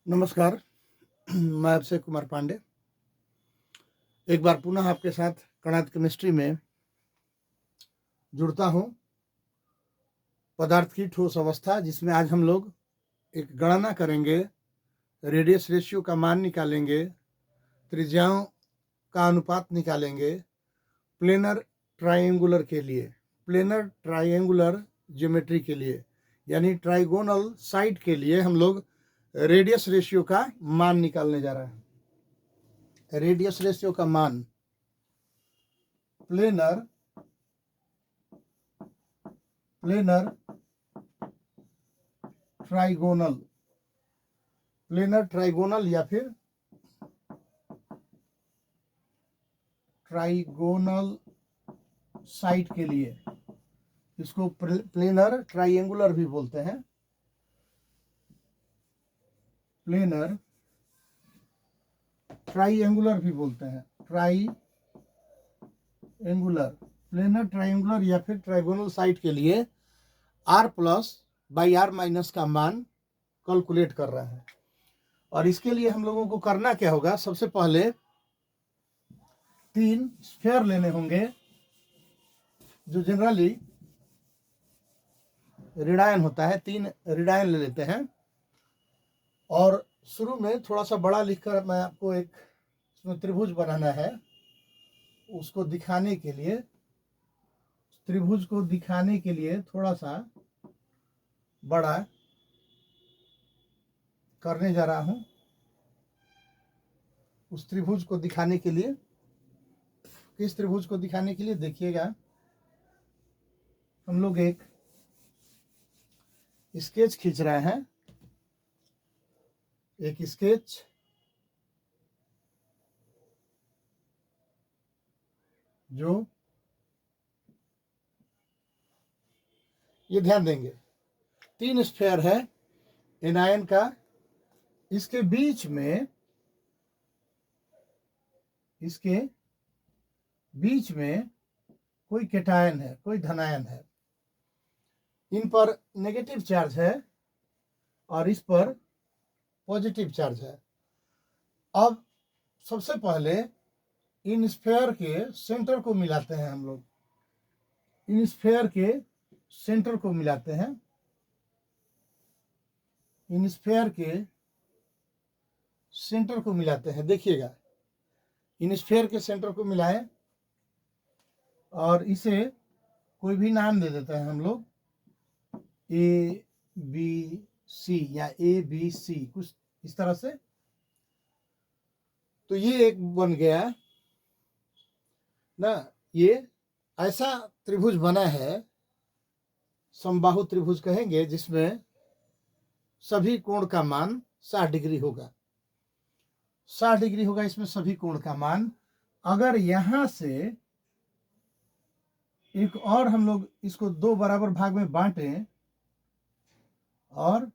नमस्कार। मैं अभिषेक कुमार पांडे एक बार पुनः आपके साथ कणाद केमिस्ट्री में जुड़ता हूं। पदार्थ की ठोस अवस्था, जिसमें आज हम लोग एक गणना करेंगे, रेडियस रेशियो का मान निकालेंगे, त्रिज्याओं का अनुपात निकालेंगे प्लेनर ट्रायंगुलर के लिए, प्लेनर ट्रायंगुलर ज्योमेट्री के लिए, यानी ट्राइगोनल साइड के लिए हम लोग रेडियस रेशियो का मान निकालने जा रहे हैं। रेडियस रेशियो का मान प्लेनर ट्राइगोनल या फिर ट्राइगोनल साइड के लिए, इसको प्लेनर ट्राइंगुलर भी बोलते हैं। प्लेनर ट्राइंगुलर भी बोलते हैं, प्लेनर ट्राइंगुलर या फिर ट्राइगोनल साइड के लिए r plus by R minus का मान कैलकुलेट कर रहे हैं। और इसके लिए हम लोगों को करना क्या होगा, सबसे पहले 3 स्फीयर लेने होंगे जो जनरली रेडायन होता है। 3 रेडायन ले लेते हैं और शुरू में थोड़ा सा बड़ा लिखकर मैं आपको एक इसमें त्रिभुज बनाना है। उसको दिखाने के लिए, त्रिभुज को दिखाने के लिए थोड़ा सा बड़ा करने जा रहा हूं। उस त्रिभुज को दिखाने के लिए, किस त्रिभुज को दिखाने के लिए, देखिएगा हम लोग एक स्केच खींच रहे हैं। एक स्केच जो ये ध्यान देंगे 3 स्फीयर है एनायन का, इसके बीच में कोई कैटायन है, कोई धनायन है। इन पर नेगेटिव चार्ज है और इस पर पॉजिटिव चार्ज है। अब सबसे पहले इन स्फीयर के सेंटर को मिलाते हैं हम लोग। इन स्फीयर के सेंटर को मिलाते हैं। इन स्फीयर के सेंटर को मिलाते हैं। देखिएगा, इन स्फीयर के सेंटर को मिलाएं और इसे कोई भी नाम दे देते हैं हम लोग, ABC या ABC, कुछ इस तरह से। तो ये एक बन गया ना। ये ऐसा त्रिभुज बना है, समबाहु त्रिभुज कहेंगे, जिसमें सभी कोण का मान 60 डिग्री होगा। 60 डिग्री होगा इसमें सभी कोण का मान। अगर यहां से एक और हम लोग इसको 2 बराबर भाग में बांटें और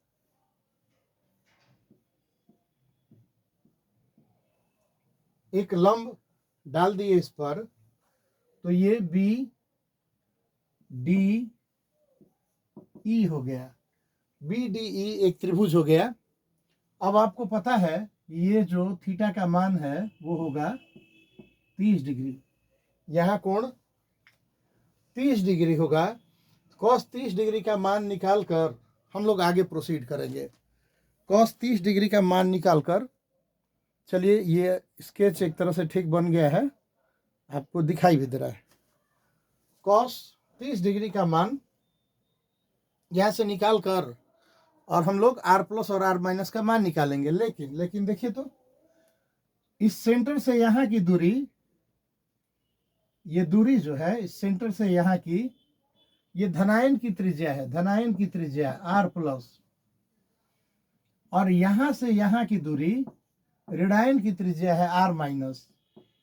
एक लंब डाल दिए इस पर, तो ये BDE हो गया। BDE एक त्रिभुज हो गया। अब आपको पता है ये जो थीटा का मान है वो होगा 30 डिग्री। यहाँ कोण 30 डिग्री होगा। cos 30 डिग्री का मान निकालकर हम लोग आगे प्रोसीड करेंगे। cos 30 डिग्री का मान निकालकर, चलिए ये स्केच एक तरह से ठीक बन गया है, आपको दिखाई भी दे रहा है। cos 30 डिग्री का मान यहाँ से निकाल कर और हम लोग r प्लस और r माइनस का मान निकालेंगे। लेकिन देखिए तो, इस सेंटर से यहाँ की दूरी, ये दूरी जो है इस सेंटर से यहाँ की, ये धनायन की त्रिज्या है, धनायन की त्रिज्या r प्लस, और यहां से यहाँ की दूरी ऋणायन की त्रिज्या है r माइनस।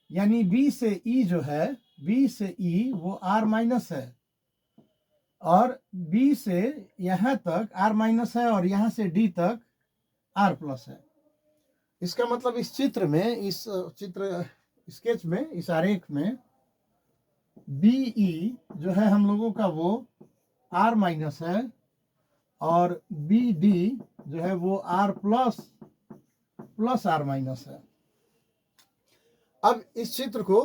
यानी B से E जो है, B से E वो r माइनस है, और B से यहाँ तक r माइनस है और यहाँ से D तक r प्लस है। इसका मतलब इस चित्र में, इस चित्र स्केच में, इस आरेख में BE जो है हम लोगों का वो r माइनस है और BD जो है वो r plus plus R minus है। अब इस चित्र को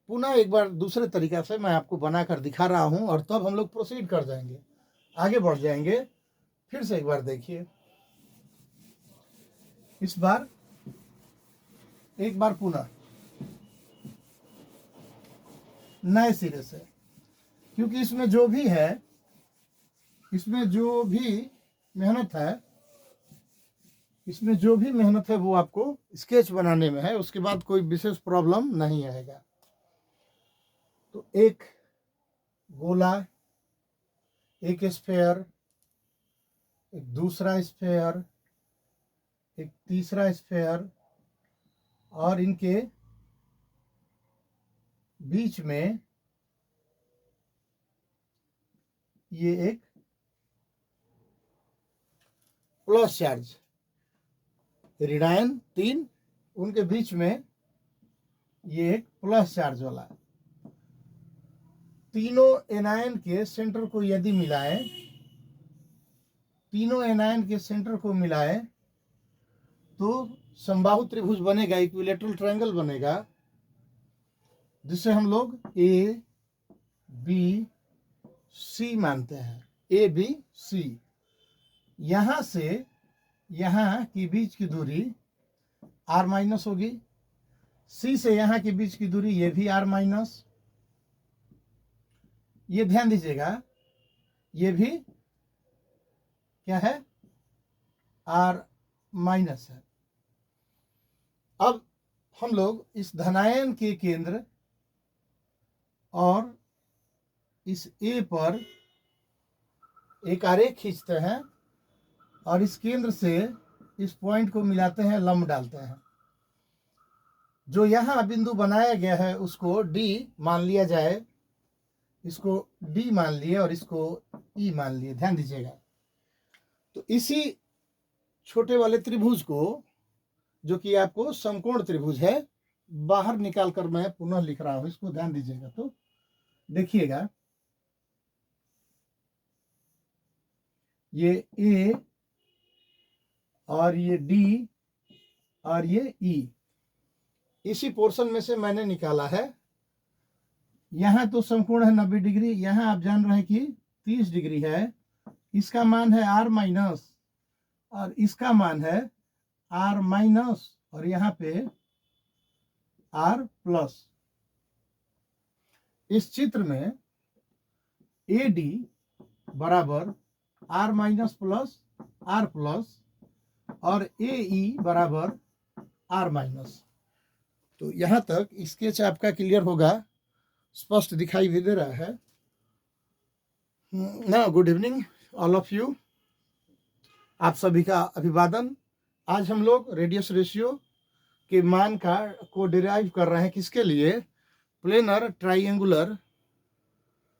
पुनः एक बार दूसरे तरीका से मैं आपको बनाकर दिखा रहा हूं और तब हम लोग प्रोसीड कर जाएंगे, आगे बढ़ जाएंगे। फिर से एक बार देखिए, इस बार एक बार पुनः नए सिरे से, क्योंकि इसमें जो भी है, इसमें जो भी मेहनत है वो आपको स्केच बनाने में है, उसके बाद कोई विशेष प्रॉब्लम नहीं आएगा। तो एक गोला, एक स्फेयर, एक दूसरा स्फेयर, एक तीसरा स्फेयर, और इनके बीच में ये एक प्लस चार्ज, ऋणायन 3, उनके बीच में ये एक प्लस चार्ज वाला। तीनों एनायन के सेंटर को यदि मिलाएं, तीनों एनायन के सेंटर को मिलाएं तो समबाहु त्रिभुज बनेगा, इक्विलेटरल ट्रायंगल बनेगा, जिसे हम लोग ए बी सी मानते हैं। ए बी सी, यहां से यहां के बीच की दूरी आर माइनस होगी, सी से यहां के बीच की दूरी ये भी आर माइनस। ये ध्यान दीजिएगा, ये भी क्या है, आर माइनस है। अब हम लोग इस धनायन के केंद्र और इस ए पर एक आरेख खींचते हैं और इस केंद्र से इस पॉइंट को मिलाते हैं, लंब डालते हैं। जो यहां बिंदु बनाया गया है उसको डी मान लिया जाए, इसको डी मान लिए और इसको ई मान लिए, ध्यान दीजिएगा। तो इसी छोटे वाले त्रिभुज को, जो कि आपको समकोण त्रिभुज है, बाहर निकालकर मैं पुनः लिख रहा हूं, इसको ध्यान दीजिएगा। तो देखिएगा, ये ए और ये डी और ये ई, इसी पोर्शन में से मैंने निकाला है। यहां तो समकोण है 90 डिग्री, यहां आप जान रहे हैं कि 30 डिग्री है। इसका मान है आर माइनस और इसका मान है आर माइनस, और यहां पे आर प्लस। इस चित्र में ए डी बराबर R minus plus R plus और ए ई बराबर आर माइनस। तो यहां तक स्केच आपका क्लियर होगा, स्पष्ट दिखाई भी दे रहा है ना। Good evening all of you, आप सभी का अभिवादन। आज हम लोग रेडियस रेशियो के मान को डिराइव कर रहे हैं, किसके लिए, प्लेनर ट्राइंगुलर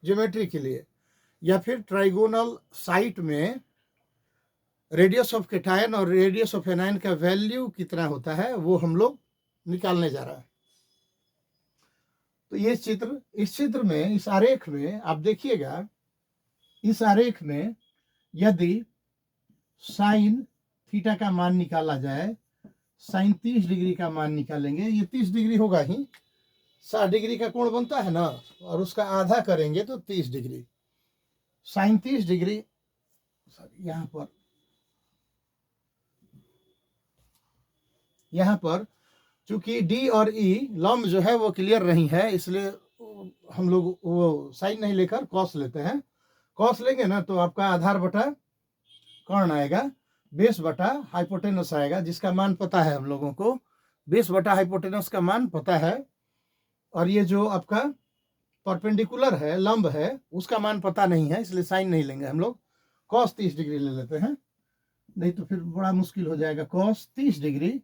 ज्योमेट्री के लिए, या फिर ट्राइगोनल साइट में रेडियस ऑफ कैटायन और रेडियस ऑफ एनायन का वैल्यू कितना होता है वो हम लोग निकालने जा रहा है। तो ये चित्र, इस चित्र में, इस आरेख में आप देखिएगा, इस आरेख में यदि साइन थीटा का मान निकाला जाए, साइन 30 डिग्री का मान निकालेंगे, ये 30 डिग्री होगा ही, 60 डिग्री का कोण बनता है ना, और उसका आधा करेंगे तो 30 डिग्री। साइन 30 डिग्री, यहां पर चूंकि डी और ई लंब जो है वो क्लियर नहीं है, इसलिए हम लोग वो साइन नहीं लेकर कॉस लेते हैं। कॉस लेंगे ना तो आपका आधार बटा कर्ण आएगा, बेस बटा हाइपोटेनस आएगा, जिसका मान पता है हम लोगों को, बेस बटा हाइपोटेनस का मान पता है। और ये जो आपका परपेंडिकुलर है, लंब है, उसका मान पता नहीं है, इसलिए साइन नहीं लेंगे हम लोग, कॉस 30 डिग्री ले लेते हैं, नहीं तो फिर बड़ा मुश्किल हो जाएगा। कॉस 30 डिग्री,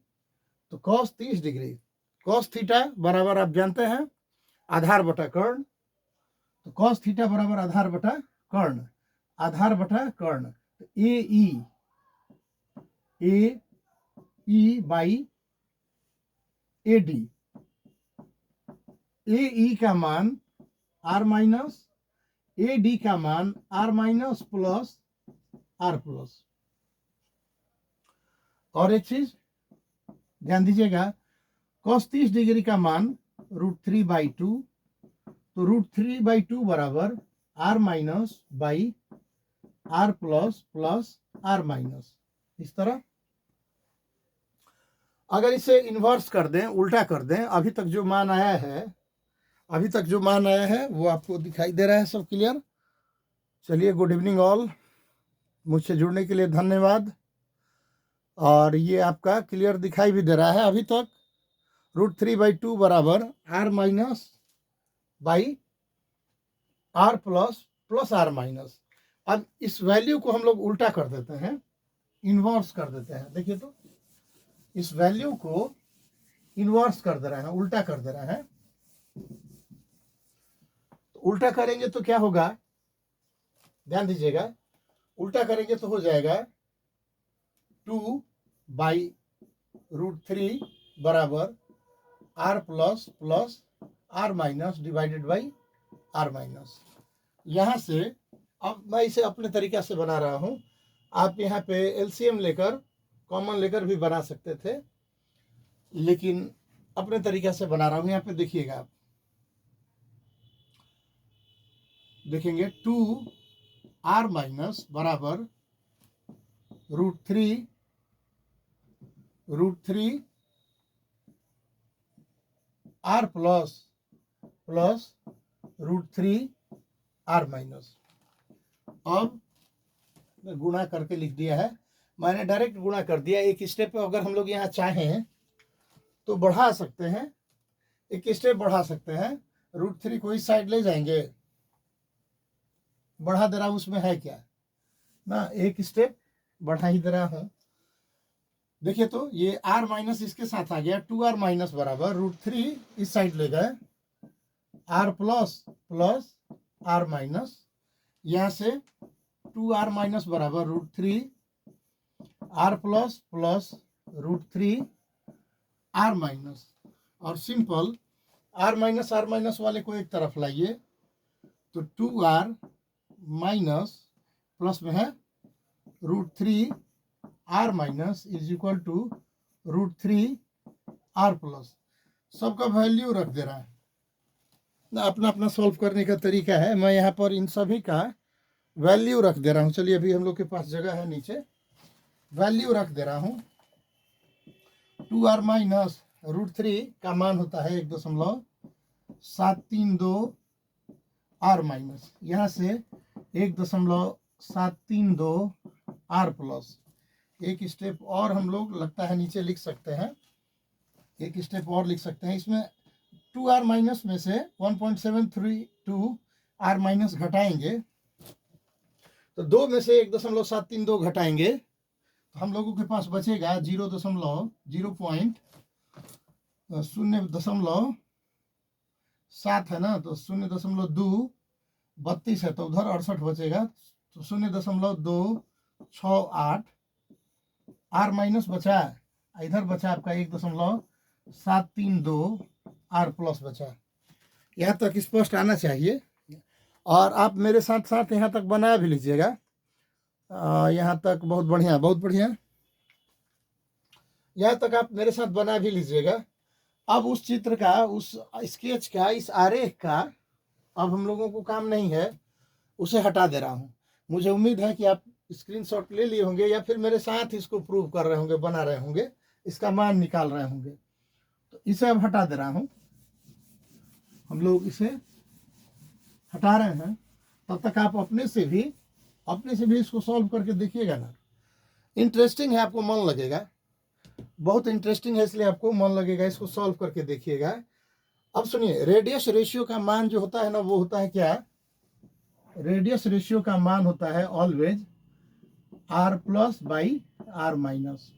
तो कॉस 30 डिग्री, कॉस थीटा बराबर आप जानते हैं आधार बटा कर्ण, तो कॉस थीटा बराबर आधार बटा कर्ण, आधार बटा कर्ण। तो ए ई बाई ए डी, ए ई का मान आर माइनस, ए डी का मान R minus plus R plus. और एक चीज ध्यान दीजिएगा, cos 30 डिग्री का मान √3/2, तो √3/2 बराबर r minus by r plus r minus, इस तरह। अगर इसे इन्वर्स कर दें, उल्टा कर दें, अभी तक जो मान आया है वो आपको दिखाई दे रहा है, सब क्लियर। चलिए, गुड इवनिंग ऑल, मुझसे जुड़ने के लिए धन्यवाद। और ये आपका क्लियर दिखाई भी दे रहा है अभी तक। √3/2 बराबर r minus by r plus r minus. अब इस वैल्यू को हम लोग उल्टा कर देते हैं, इन्वर्स कर देते हैं। देखिए तो, इस वैल्यू को इन्वर्स कर दे रहे हैं, उल्टा कर दे रहे हैं। तो उल्टा करेंगे तो क्या होगा, ध्यान दीजिएगा, उल्टा करेंगे तो हो जाएगा 2/√3 बराबर r plus r minus divided by r minus. यहां से अब मैं इसे अपने तरीका से बना रहा हूं, आप यहाँ पे एलसीएम लेकर, कॉमन लेकर भी बना सकते थे, लेकिन अपने तरीका से बना रहा हूं। यहाँ पे देखिएगा, आप देखेंगे 2r माइनस बराबर √3 r प्लस √3 r माइनस। अब गुणा करके लिख दिया है, मैंने डायरेक्ट गुणा कर दिया। एक स्टेप पे अगर हम लोग यहाँ चाहें तो बढ़ा सकते हैं, एक स्टेप बढ़ा सकते हैं। √3 को इस साइड ले जाएंगे, बढ़ा दे रहा हूं, उसमें है क्या ना, एक स्टेप बढ़ा ही दे रहा हूं। देखिए तो, ये r माइनस इसके साथ आ गया, 2r माइनस बराबर √3 इस साइड ले गए, r प्लस r माइनस, यहां से 2r माइनस बराबर √3 r प्लस √3 r माइनस। और सिंपल r माइनस वाले को एक तरफ लाइए, तो 2r माइनस प्लस में है √3 r minus is equal to √3 r plus. सबका वैल्यू रख दे रहा है, अपना अपना सॉल्व करने का तरीका है। मैं यहाँ पर इन सभी का वैल्यू रख दे रहा हूँ। चलिए, अभी हम लोग के पास जगह है, नीचे वैल्यू रख दे रहा हूँ। 2r माइनस √3 का मान होता है 1.732 r माइनस, यहाँ से 1.732 r प्लस। एक स्टेप और हम लोग लगता है नीचे लिख सकते हैं, एक स्टेप और लिख सकते हैं। इसमें 2r माइनस में से 1.732 r माइनस घटाएंगे, तो 2 में से 1.732 घटाएंगे, तो हम लोगों के पास बचेगा 0.7 है ना, तो 0.2 32 है, तो उधर 68 बचेगा, तो 0.268 r माइनस बचा, इधर बचा आपका 1.732 r प्लस बचा। यहाँ तक स्पष्ट आना चाहिए। और आप मेरे साथ साथ यहाँ तक बना भी लीजिएगा, यहाँ तक बहुत बढ़िया, बहुत बढ़िया, यहाँ तक आप मेरे साथ बना भी लीजिएगा। अब उस चित्र का, उस स्केच का, इस आरेख का अब हम लोगों को काम नहीं है, उसे हटा दे रहा हूँ। मुझे उम्मीद है कि आप स्क्रीनशॉट ले लिए होंगे, या फिर मेरे साथ इसको प्रूव कर रहे होंगे, बना रहे होंगे, इसका मान निकाल रहे होंगे। तो इसे अब हटा दे रहा हूँ, हम लोग इसे हटा रहे हैं। तब तक आप अपने से भी इसको सॉल्व करके देखिएगा ना, इंटरेस्टिंग है, आपको मन लगेगा, बहुत इंटरेस्टिंग है, इसलिए आपको मन लगेगा, इसको सॉल्व करके देखिएगा। अब सुनिए, रेडियस रेशियो का मान जो होता है ना, वो होता है क्या, रेडियस रेशियो का मान होता है always r plus by r minus.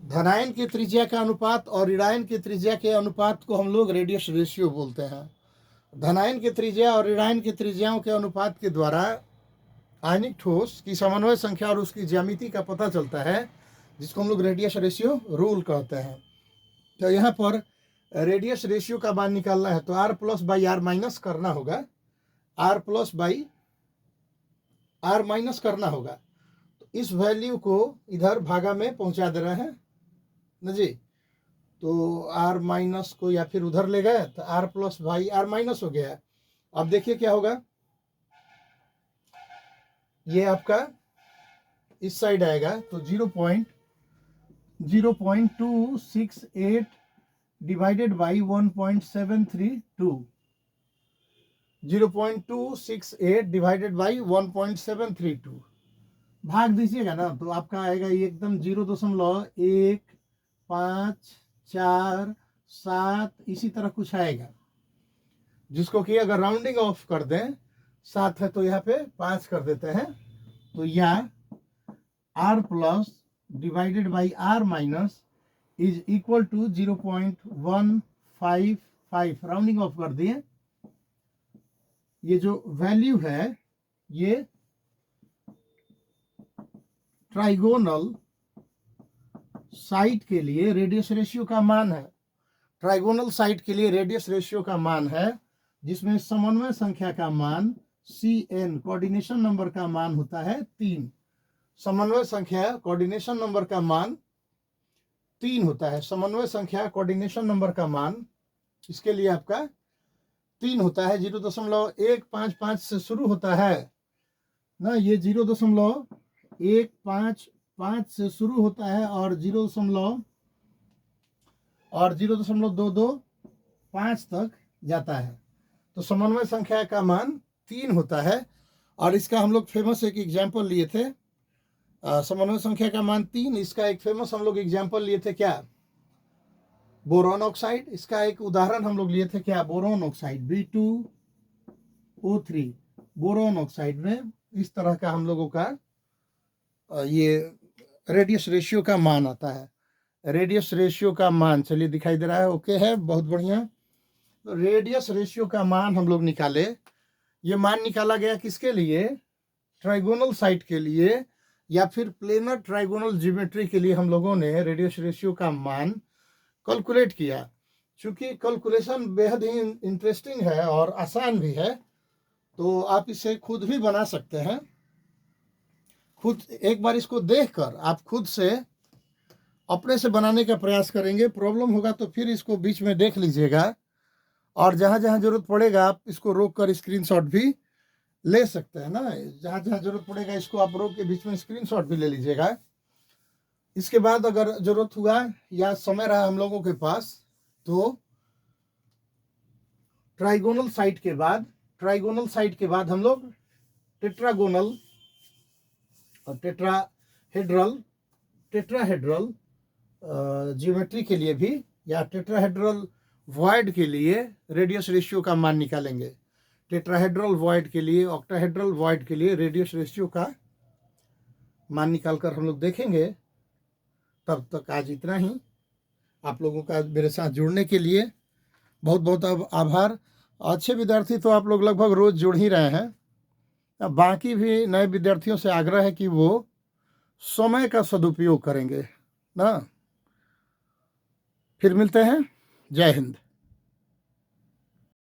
धनायन की त्रिज्या का अनुपात और ऋणायन की त्रिज्या के अनुपात को हम लोग रेडियस रेशियो बोलते हैं। धनायन की त्रिज्या और ऋणायन की त्रिज्याओं के अनुपात के द्वारा आयनिक ठोस की समन्वय संख्या और उसकी ज्यामिति का पता चलता है, जिसको हम लोग रेडियस रेशियो रूल कहते हैं। तो यहाँ पर रेडियस रेशियो का मान निकालना है, तो r plus by r minus करना होगा, r plus by r minus करना होगा। तो इस वैल्यू को इधर भागा में पहुंचा दे रहे हैं, ना जी। तो आर माइनस को या फिर उधर ले गए तो आर प्लस भाई आर माइनस हो गया। अब देखिए क्या होगा, ये आपका इस साइड आएगा तो 0.0268 डिवाइडेड बाई 1.732, 0.268 डिवाइडेड बाई 1.732 भाग दीजिएगा ना तो आपका आएगा ये एकदम 0.1547 इसी तरह कुछ आएगा, जिसको कि अगर राउंडिंग ऑफ कर दें 7 है तो यहाँ पे 5 कर देते हैं, तो यहाँ r plus divided by r minus is equal to 0.155, rounding off कर दिए। ये जो वैल्यू है ये ट्राइगोनल साइड के लिए रेडियस रेशियो का मान है। ट्राइगोनल साइड के लिए रेडियस रेशियो का मान है, जिसमें समन्वय संख्या का मान CN कोऑर्डिनेशन नंबर का मान होता है 3। समन्वय संख्या कोऑर्डिनेशन नंबर का मान 3 होता है। समन्वय संख्या कोऑर्डिनेशन नंबर का मान इसके लिए आपका 3 होता है। 0.155 से शुरू होता है ना, ये 0.155 से शुरू होता है और 0.225 तक जाता है। तो समन्वय संख्या का मान 3 होता है। और इसका हम लोग फेमस एक एग्जाम्पल लिए थे, समन्वय संख्या का मान 3, इसका एक फेमस हम लोग एग्जाम्पल लिए थे क्या, बोरॉन ऑक्साइड। इसका एक उदाहरण हम लोग लिए थे क्या, boron oxide B2O3। Boron oxide में इस तरह का हम लोगों का ये रेडियस रेशियो का मान आता है। रेडियस रेशियो का मान चलिए दिखाई दे रहा है, ओके है, बहुत बढ़िया। तो रेडियस रेशियो का मान हम लोग निकाले। ये मान निकाला गया किसके लिए, ट्राइगोनल साइड के लिए या फिर प्लेनर ट्राइगोनल ज्योमेट्री के लिए हम लोगों ने रेडियस रेशियो का मान कैलकुलेट किया। चूंकि कैलकुलेशन बेहद ही इंटरेस्टिंग है और आसान भी है, तो आप इसे खुद भी बना सकते हैं। खुद एक बार इसको देखकर आप खुद से अपने से बनाने का प्रयास करेंगे। प्रॉब्लम होगा तो फिर इसको बीच में देख लीजिएगा, और जहाँ जहाँ जरूरत पड़ेगा आप इसको रोक कर स्क्रीनशॉट भी ले सकते हैं ना। जहाँ जहाँ जरूरत पड़ेगा इसको आप रोक के बीच में स्क्रीनशॉट भी ले लीजिएगा। इसके बाद अगर जरूरत हुआ या समय रहा हम लोगों के पास, तो ट्राइगोनल साइड के बाद हम लोग टेट्रागोनल और टेट्राहेड्रल ज्योमेट्री के लिए भी या टेट्राहेड्रल वॉइड के लिए रेडियस रेशियो का मान निकालेंगे। टेट्राहेड्रल वॉइड के लिए, ऑक्टाहेड्रल वॉइड के लिए रेडियस रेशियो का मान निकालकर हम लोग देखेंगे। तब तक आज इतना ही। आप लोगों का मेरे साथ जुड़ने के लिए बहुत बहुत आभार। अच्छे विद्यार्थी तो आप लोग लगभग रोज जुड़ ही रहे हैं। अब बाकी भी नए विद्यार्थियों से आग्रह है कि वो समय का सदुपयोग करेंगे ना। फिर मिलते हैं। जय हिंद।